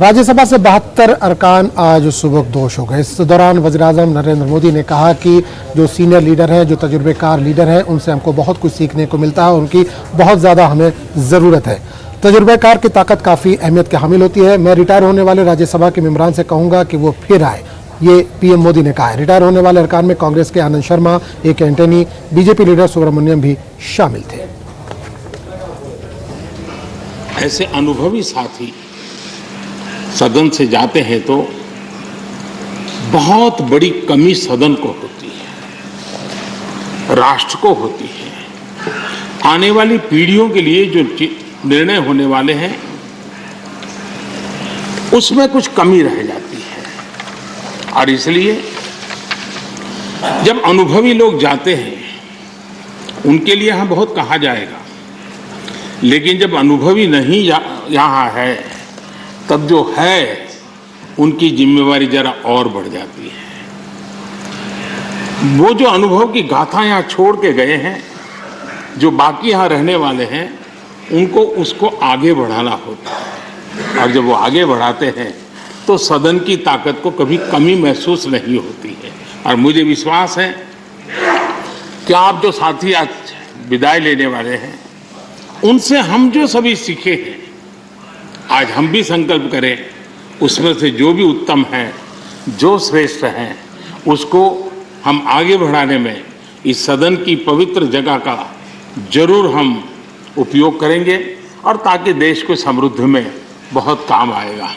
राज्यसभा से 72 अरकान आज सुबकदोश हो गए। इस दौरान वज़ीर-ए-आज़म नरेंद्र मोदी ने कहा कि जो सीनियर लीडर हैं, जो तजुर्बेकार लीडर हैं, उनसे हमको बहुत कुछ सीखने को मिलता है, उनकी बहुत ज़्यादा हमें ज़रूरत है। तजुर्बेकार की ताकत काफ़ी अहमियत की हामिल होती है। मैं रिटायर होने वाले राज्यसभा के मेंबरान से कहूँगा कि वो फिर आए, ये पीएम मोदी ने कहा है। रिटायर होने वाले अरकान में कांग्रेस के Anand Sharma, A K. Antony, BJP leader Subramaniam भी शामिल थे। ऐसे अनुभवी साथी सदन से जाते हैं तो बहुत बड़ी कमी सदन को होती है, राष्ट्र को होती है। आने वाली पीढ़ियों के लिए जो निर्णय होने वाले हैं उसमें कुछ कमी रह जाती है। और इसलिए जब अनुभवी लोग जाते हैं उनके लिए यहाँ बहुत कहा जाएगा, लेकिन जब अनुभवी नहीं यहाँ है तब जो है उनकी जिम्मेवारी जरा और बढ़ जाती है। वो जो अनुभव की गाथा यहाँ छोड़ के गए हैं, जो बाकी यहाँ रहने वाले हैं, उनको उसको आगे बढ़ाना होता है। और जब वो आगे बढ़ाते हैं तो सदन की ताकत को कभी कमी महसूस नहीं होती है। और मुझे विश्वास है कि आप जो साथी आज विदाई लेने वाले हैं, उनसे हम जो सभी सीखे हैं, आज हम भी संकल्प करें उसमें से जो भी उत्तम है, जो श्रेष्ठ है, उसको हम आगे बढ़ाने में इस सदन की पवित्र जगह का जरूर हम उपयोग करेंगे, और ताकि देश को समृद्धि में बहुत काम आएगा।